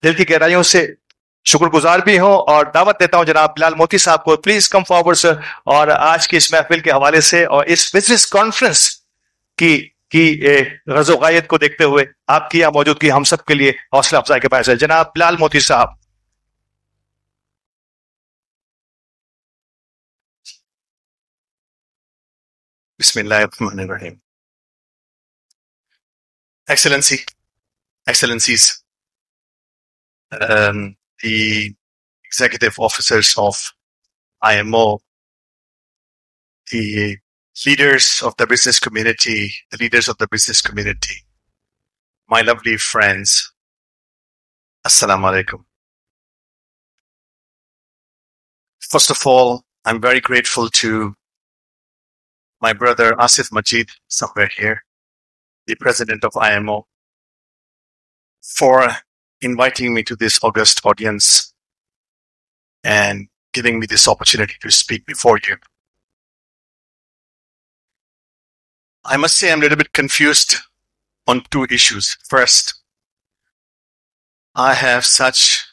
दिल की गहराइयों से शुक्रगुजार भी हूं और दावत देता हूं जनाब बिलाल मोती साहब को, प्लीज कम फॉरवर्ड सर। और आज की इस महफिल के हवाले से और इस बिजनेस कॉन्फ्रेंस की गज़ो गायत को देखते हुए आपकी यहाँ मौजूदगी हम सब के लिए हौसला अफजाई के बायस है। जनाब बिलाल मोती साहब। बिस्मिल्लाहिर्रहमानिर्रहीम। Excellencies, the executive officers of IMO, the leaders of the business community, my lovely friends, Assalamu alaikum. First of all, I'm very grateful to my brother Asif Majid, somewhere here, the president of IMO, for inviting me to this august audience and giving me this opportunity to speak before you. I must say I'm a little bit confused on two issues. First, I have such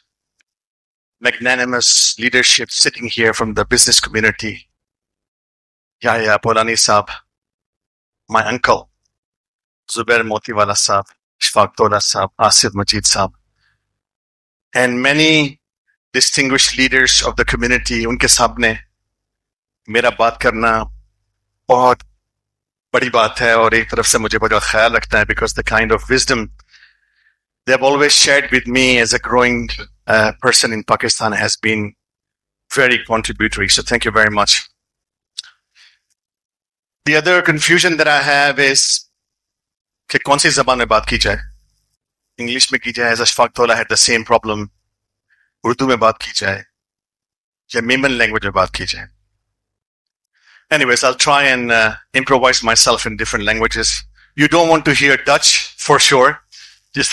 magnanimous leadership sitting here from the business community. Yahya Polani Saab, my uncle, Zubair Motiwala Saab, Ishfaq Tola Saab, Asif Majid Saab, and many distinguished leaders of the community. उनके सामने मेरा बात करना बहुत बड़ी बात है और एक तरफ से मुझे बहुत ख्याल रखना है, because the kind of wisdom they have always shared with me as a growing person in Pakistan has been very contributory. So thank you very much. The other confusion that I have is कि कौन सी ज़बान में बात की जाए, English में की जाए, as Ashfaq Tola had the same problem, Urdu में बात की जाए या Memon language में बात की जाए. Anyways, I'll try and improvise myself in different languages. You don't want to hear Dutch for sure, just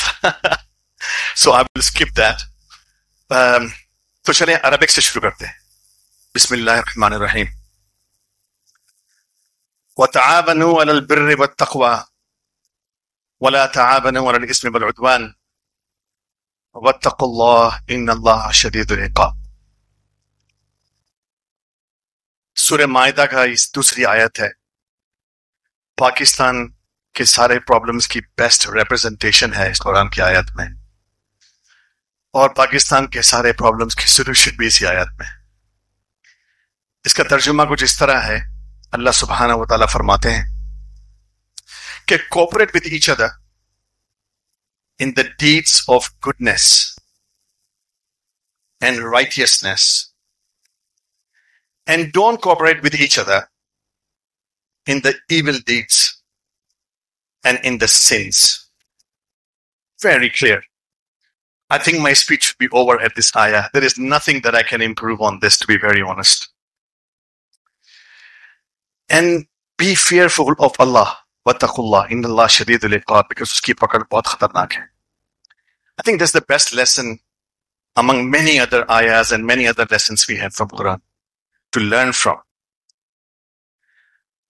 so I will skip that. तो चलें अरबिक से शुरू करते हैं. बिस्मिल्लाहिर्रहमानिर्रहीम. وتعاونوا على البر والتقوى ولا تعاونوا على الإثم والعدوان واتقوا الله إن الله شديد العقاب. सूरह माइदा का इस दूसरी आयत है. पाकिस्तान के सारे प्रॉब्लम्स की बेस्ट रिप्रेजेंटेशन है इस कुरान की आयत में, और पाकिस्तान के सारे प्रॉब्लम्स की सॉल्यूशन भी इसी आयत में. इसका तर्जुमा कुछ इस तरह है. अल्लाह सुब्हानहू व तआला फरमाते हैं कि cooperate with each other in the deeds of goodness and righteousness, and don't cooperate with each other in the evil deeds and in the sins. Very clear. I think my speech should be over at this ayah. There is nothing that I can improve on this, to be very honest. And be fearful of Allah. Wattaqullah, inna Allah shadidul iqab, because uski pakad bahut khatarnak hai. I think that's the best lesson among many other ayahs and many other lessons we have from Quran to learn from.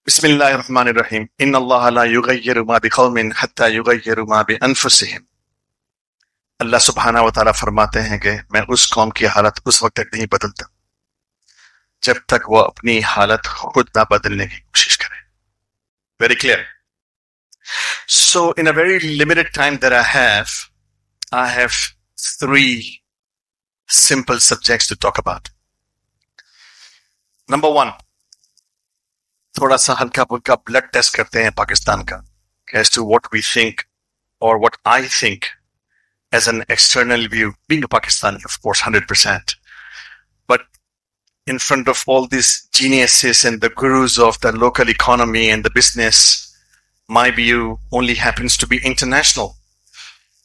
Bismillahirrahmanirrahim. Inna Allah la yughayyiru ma bi qawmin hatta yughayyiru ma bi anfusihim. Allah subhanahu wa ta'ala फरमाते हैं कि मैं उस कौम की हालत उस वक्त तक नहीं बदलता जब तक वो अपनी हालत खुद ना बदलने की कोशिश करे. Very clear. So in a very limited time that I have three simple subjects to talk about. Number one, थोड़ा सा हल्का फुल्का blood test करते हैं पाकिस्तान का, as to what we think or what I think as an external view, being a Pakistani, of course, 100%. But in front of all these geniuses and the gurus of the local economy and the business, my view only happens to be international.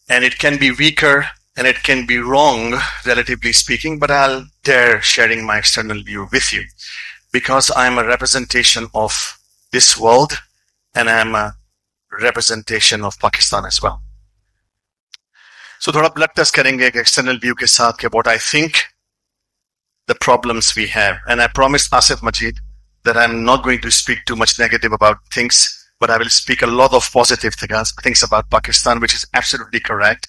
And it can be weaker and it can be wrong, relatively speaking, but I'll dare sharing my external view with you because I'm a representation of this world and I'm a representation of Pakistan as well. So थोड़ा blood test करेंगे एक external view के साथ के what I think the problems we have. And I promised Asif Majid that I'm not going to speak too much negative about things, but I will speak a lot of positive things about Pakistan, which is absolutely correct.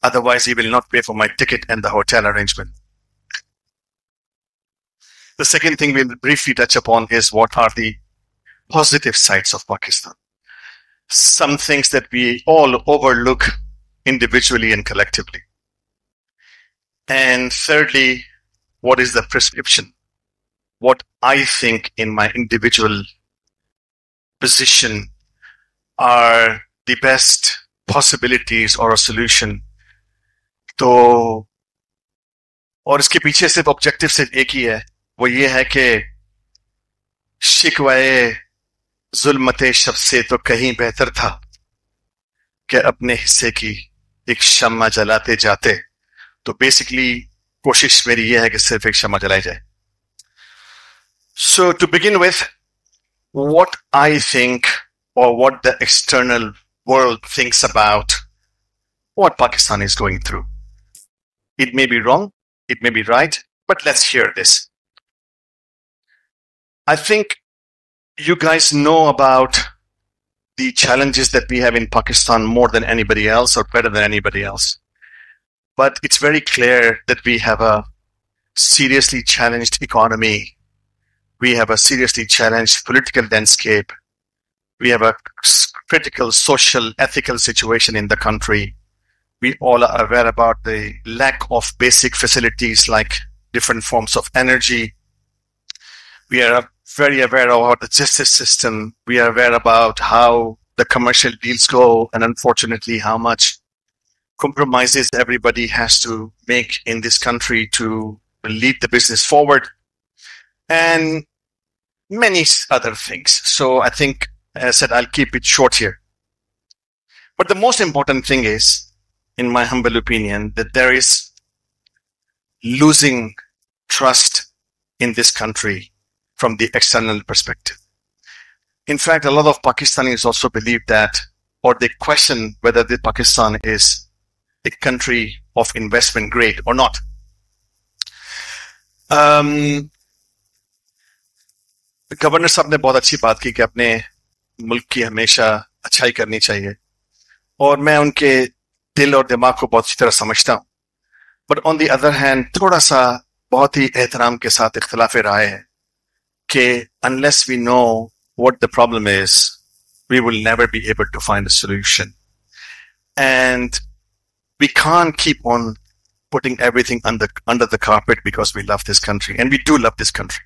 Otherwise, he will not pay for my ticket and the hotel arrangement. The second thing we'll briefly touch upon is what are the positive sides of Pakistan. Some things that we all overlook individually and collectively. And thirdly, what is the prescription? What I think in my individual position are the best possibilities or a solution. तो और इसके पीछे सिर्फ objective सिर्फ एक ही है, वो ये है कि शिकवाए जुल्मते शब से तो कहीं बेहतर था कि अपने हिस्से की एक शम्मा जलाते जाते. तो बेसिकली कोशिश मेरी ये है कि सिर्फ एक शम्मा जलाई जाए. So to begin with, what I think or what the external world thinks about what Pakistan is going through. It may be wrong, it may be right, but let's hear this. I think you guys know about the challenges that we have in Pakistan more than anybody else or better than anybody else. But it's very clear that we have a seriously challenged economy. We have a seriously challenged political landscape. We have a critical social, ethical situation in the country. We all are aware about the lack of basic facilities like different forms of energy. We are very aware about the justice system. We are aware about how the commercial deals go and unfortunately how much compromises everybody has to make in this country to lead the business forward and many other things. So I think, as I said, I'll keep it short here. But the most important thing is, in my humble opinion, that there is losing trust in this country from the external perspective. In fact, a lot of Pakistanis also believe that, or they question whether the Pakistan is a country of investment grade or not. Governor साहब ने बहुत अच्छी बात की कि अपने मुल्क की हमेशा अच्छाई करनी चाहिए और मैं उनके दिल और दिमाग को बहुत अच्छी तरह समझता हूं. But on the other hand थोड़ा सा बहुत ही एहतराम के साथ इख्तिलाफ राय है कि unless we know what the problem is, we will never be able to find a solution. And we can't keep on putting everything under the carpet because we love this country, and we do love this country.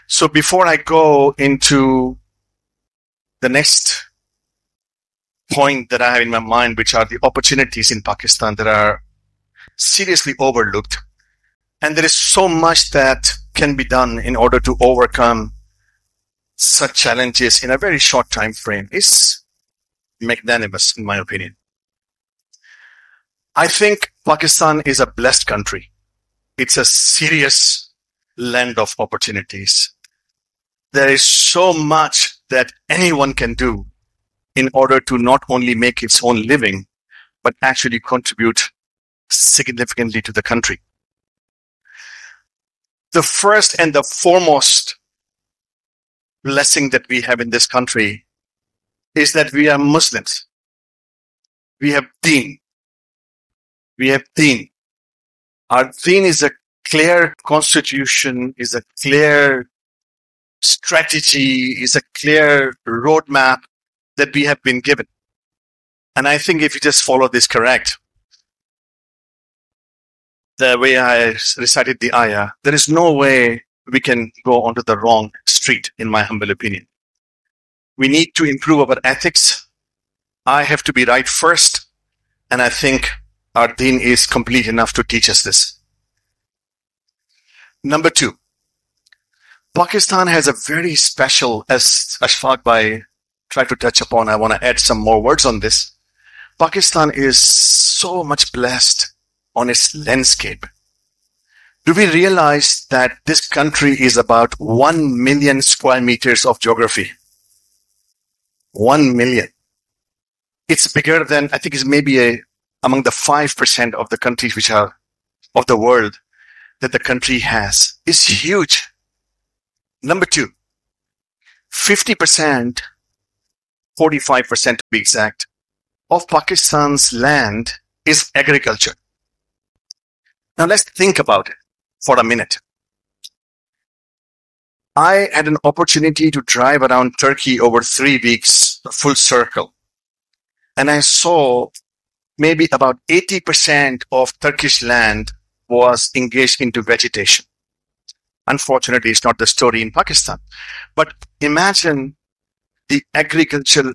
So before I go into the next point that I have in my mind, which are the opportunities in Pakistan that are seriously overlooked, and there is so much that can be done in order to overcome such challenges in a very short time frame, is magnanimous, in my opinion. I think Pakistan is a blessed country. It's a serious land of opportunities. There is so much that anyone can do in order to not only make its own living, but actually contribute significantly to the country. The first and the foremost blessing that we have in this country is that we are Muslims. We have deen. We have deen. Our deen is a clear constitution, is a clear strategy, is a clear roadmap that we have been given. And I think if you just follow this correct, the way I recited the ayah, there is no way we can go onto the wrong street, in my humble opinion. We need to improve our ethics. I have to be right first. And I think our deen is complete enough to teach us this. Number two, Pakistan has a very special, as Ashfaq Bhai tried to touch upon, I want to add some more words on this. Pakistan is so much blessed on its landscape. Do we realize that this country is about 1 million square meters of geography? 1 million. It's bigger than, I think it's maybe among the 5% of the countries which are of the world that the country has. It's huge. Number two, 50%, 45% to be exact, of Pakistan's land is agriculture. Now let's think about it for a minute. I had an opportunity to drive around Turkey over 3 weeks, a full circle. And I saw maybe about 80% of Turkish land was engaged into vegetation. Unfortunately, it's not the story in Pakistan. But imagine the agricultural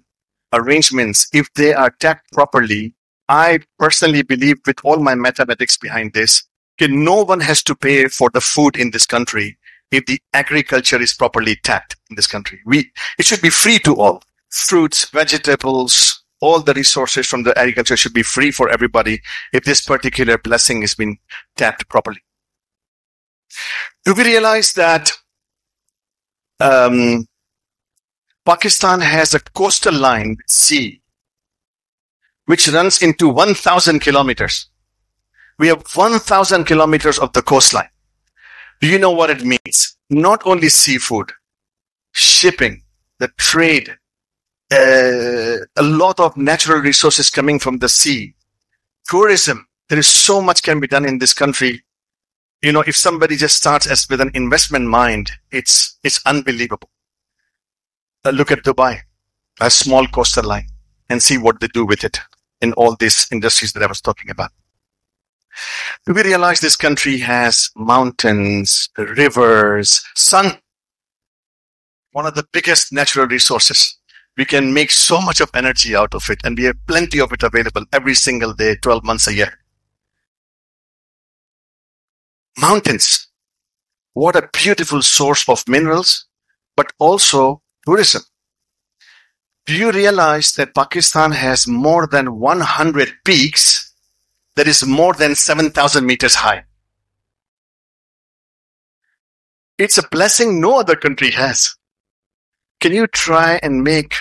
arrangements, if they are tapped properly. I personally believe, with all my mathematics behind this, no one has to pay for the food in this country if the agriculture is properly tapped in this country. It should be free to all. Fruits, vegetables, all the resources from the agriculture should be free for everybody if this particular blessing is being tapped properly. Do we realize that Pakistan has a coastal line, sea, which runs into 1,000 kilometers. We have 1,000 kilometers of the coastline. Do you know what it means? Not only seafood, shipping, the trade, a lot of natural resources coming from the sea, tourism. There is so much can be done in this country. You know, if somebody just starts with an investment mind, it's unbelievable. Look at Dubai, a small coastal line, and see what they do with it in all these industries that I was talking about. Do we realize this country has mountains, rivers, sun? One of the biggest natural resources. We can make so much of energy out of it, and we have plenty of it available every single day, 12 months a year. Mountains. What a beautiful source of minerals, but also tourism. Do you realize that Pakistan has more than 100 peaks that is more than 7,000 meters high? It's a blessing no other country has. Can you try and make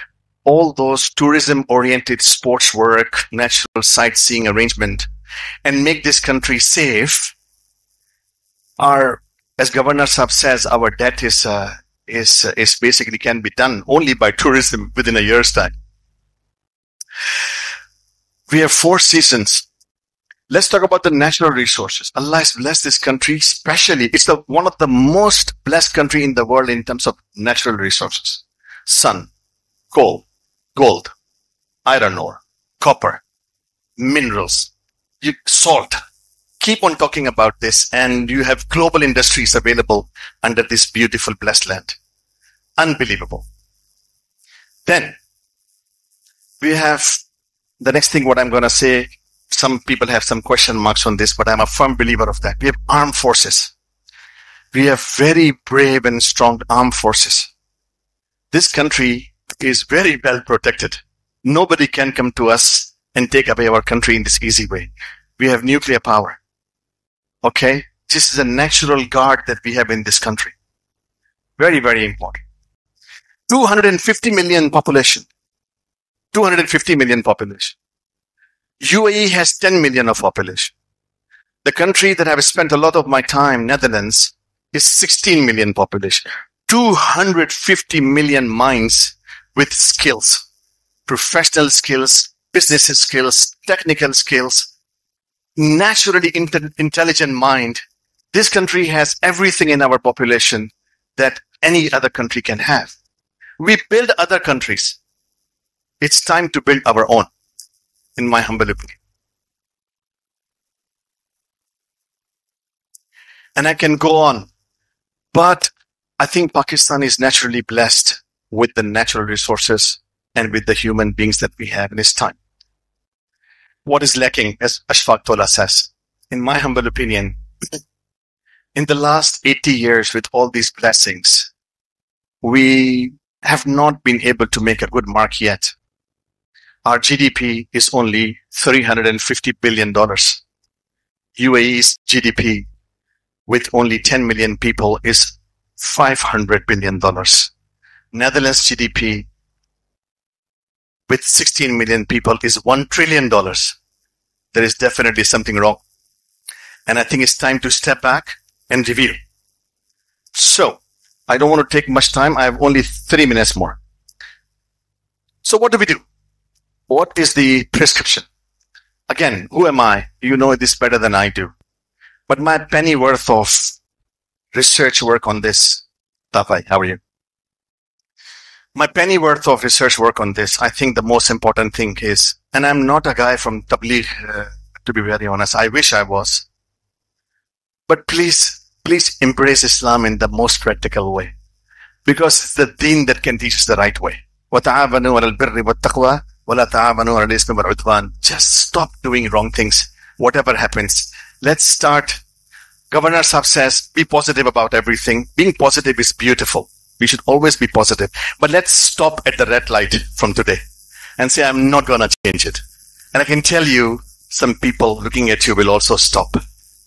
all those tourism-oriented sports work, natural sightseeing arrangement, and make this country safe? As Governor Saab says, our debt is basically can be done only by tourism within a year's time. We have 4 seasons. Let's talk about the natural resources. Allah has blessed this country, especially. It's one of the most blessed country in the world in terms of natural resources. Sun, coal, gold, iron ore, copper, minerals, salt. Keep on talking about this, and you have global industries available under this beautiful blessed land. Unbelievable. Then we have the next thing what I'm going to say. Some people have some question marks on this, but I'm a firm believer of that. We have armed forces. We have very brave and strong armed forces. This country is very well protected. Nobody can come to us and take away our country in this easy way. We have nuclear power. Okay? This is a natural guard that we have in this country. Very, very important. 250 million population. 250 million population. UAE has 10 million of population. The country that I've spent a lot of my time, Netherlands, is 16 million population. 250 million minds with skills, professional skills, business skills, technical skills, naturally intelligent mind. This country has everything in our population that any other country can have. We build other countries. It's time to build our own, in my humble opinion. And I can go on, but I think Pakistan is naturally blessed with the natural resources and with the human beings that we have in its time. What is lacking, as Ashfaq Tola says, in my humble opinion, in the last 80 years with all these blessings, we have not been able to make a good mark yet. Our GDP is only $350 billion. UAE's GDP with only 10 million people is $500 billion. Netherlands GDP with 16 million people is $1 trillion. There is definitely something wrong. And I think it's time to step back and review. So, I don't want to take much time. I have only 3 minutes more. So what do we do? What is the prescription? Again, who am I? You know this better than I do. But my penny worth of research work on this, Tafai, how are you? My penny worth of research work on this, I think the most important thing is, and I'm not a guy from Tabligh, to be very honest. I wish I was. But please embrace Islam in the most practical way. Because it's the deen that can teach us the right way. وَتَعَاوَنُوا عَلَى الْبِرِّ وَالتَّقْوَى وَلَا تَعَاوَنُوا عَلَى الْإِثْمِ وَالْعُدْوَانِ. Just stop doing wrong things, whatever happens. Let's start. Governor Saab says, be positive about everything. Being positive is beautiful. We should always be positive. But let's stop at the red light from today and say, I'm not going to change it. And I can tell you, some people looking at you will also stop.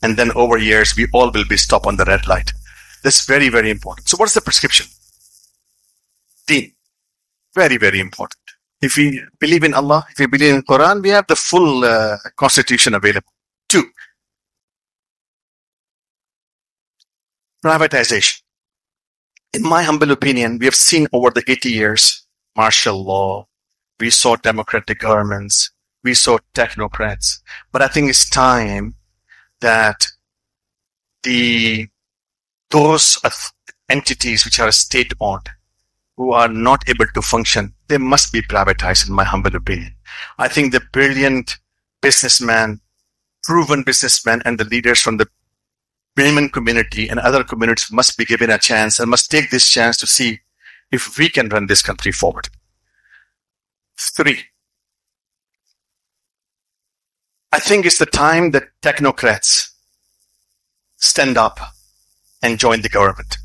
And then over years, we all will be stopped on the red light. That's very, very important. So what's the prescription? Deen. Very, very important. If we believe in Allah, if we believe in Quran, we have the full constitution available. 2, privatization. In my humble opinion, we have seen over the 80 years, martial law, we saw democratic governments, we saw technocrats. But I think it's time that those entities which are state-owned, who are not able to function, they must be privatized, in my humble opinion. I think the brilliant businessman, proven businessman, and the leaders from the Memon community and other communities must be given a chance and must take this chance to see if we can run this country forward. 3, I think it's the time that technocrats stand up and join the government.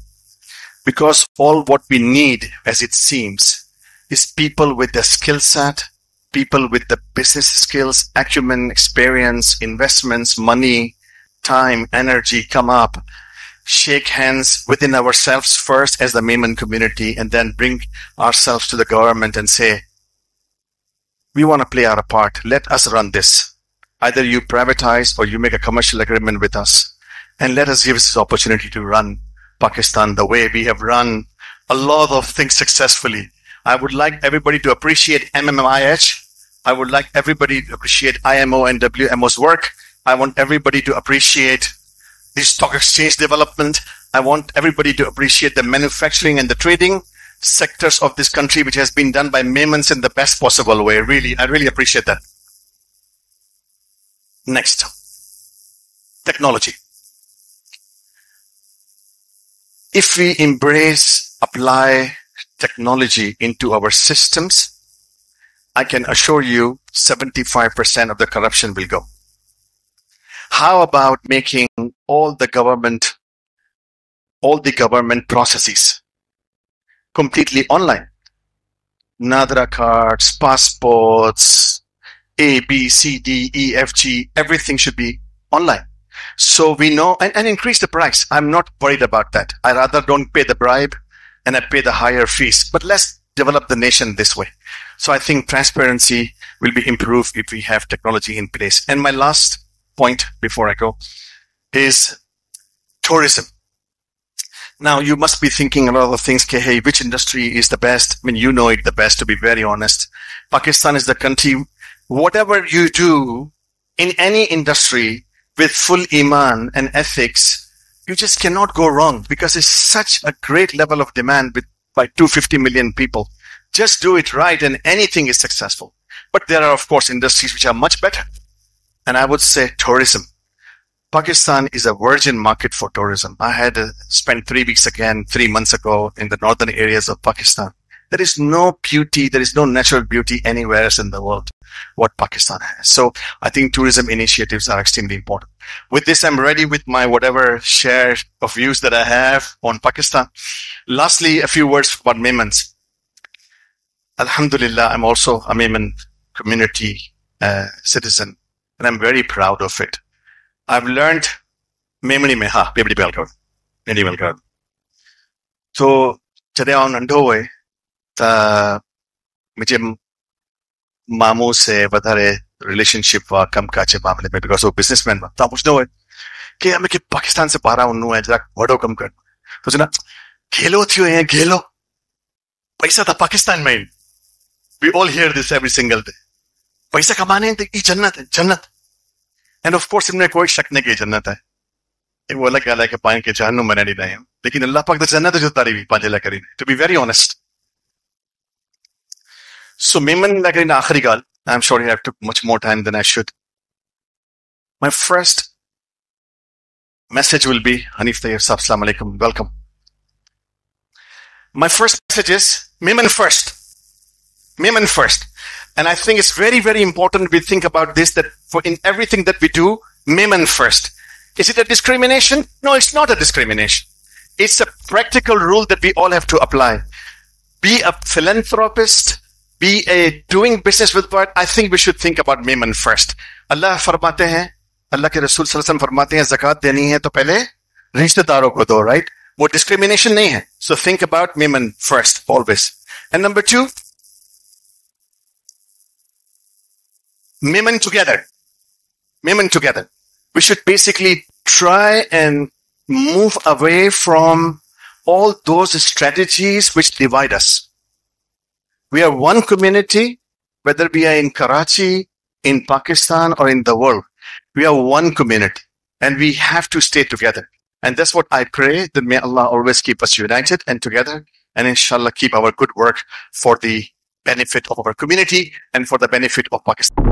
Because all what we need, as it seems, is people with the skill set, people with the business skills, acumen, experience, investments, money, time, energy, come up, shake hands within ourselves first as the Memon community, and then bring ourselves to the government and say, we want to play our part. Let us run this. Either you privatize or you make a commercial agreement with us, and let us give us this opportunity to run Pakistan the way we have run a lot of things successfully. I would like everybody to appreciate MMIH. I would like everybody to appreciate IMO and WMO's work. I want everybody to appreciate the stock exchange development. I want everybody to appreciate the manufacturing and the trading sectors of this country, which has been done by Memons in the best possible way. Really, I really appreciate that. Next, technology. If we apply technology into our systems, I can assure you 75% of the corruption will go. How about making all the government processes completely online? Nadra cards, passports, A, B, C, D, E, F, G, everything should be online. So we know, and increase the price. I'm not worried about that. I rather don't pay the bribe and I pay the higher fees. But let's develop the nation this way. So I think transparency will be improved if we have technology in place. And my last point before I go is tourism. Now you must be thinking about other things. Okay, hey, which industry is the best? I mean, you know it the best, to be very honest. Pakistan is the country. Whatever you do in any industry with full iman and ethics, you just cannot go wrong because it's such a great level of demand by 250 million people. Just do it right and anything is successful. But there are, of course, industries which are much better. And I would say tourism. Pakistan is a virgin market for tourism. I had spent 3 months ago in the northern areas of Pakistan. There is no beauty, there is no natural beauty anywhere else in the world what Pakistan has. So I think tourism initiatives are extremely important. With this, I'm ready with my whatever share of views that I have on Pakistan. Lastly, a few words about Memons. Alhamdulillah, I'm also a Memon community citizen, and I'm very proud of it. I've learned Memoni mein ha, Bebdi Belgar. So today on Andoe, मुझे मामू से વધારે relationship वा कम काचे मामले में because वो businessman था मुझे हुए कि हमें कि पाकिस्तान से पारा उन्होंने है जरा वड़ो कम कर तो सुना खेलो थियो हैं खेलो पैसा था पाकिस्तान में we all hear this every single day पैसा कमाने की जन्नत है, जन्नत. एंड ऑफ कोर्स इनमें कोई शक नहीं कि जन्नत है. वो अलग गल है कि पाए के जहन्नुम में नहीं रहे, लेकिन अल्लाह पाक दी जन्नत जो तारी भी पांच अल्लाह करीने. To be very honest. So मेमन अल्लाह करीने आखिरी गल. I am sure you have took much more time than I should. My first message will be, Hanif Tayyib Saab, Assalamu alaikum, welcome. My first message is, Memon first. Memon first. And I think it's very, very important we think about this, that for in everything that we do, Memon first. Is it a discrimination? No, it's not a discrimination. It's a practical rule that we all have to apply. Be a philanthropist, be a doing business with God, I think we should think about Memon first. Allah फरमाते हैं, अल्लाह के रसूल सल्लल्लाहु अलैहि वसल्लम फरमाते हैं ज़कात देनी है तो पहले रिश्तेदारों को दो, राइट? वो डिस्क्रिमिनेशन नहीं है. So think about Memon first always. And number 2, Memon together. Memon together. We should basically try and move away from all those strategies which divide us. We are one community, whether we are in Karachi, in Pakistan, or in the world. We are one community and we have to stay together. And that's what I pray, that may Allah always keep us united and together, and inshallah keep our good work for the benefit of our community and for the benefit of Pakistan.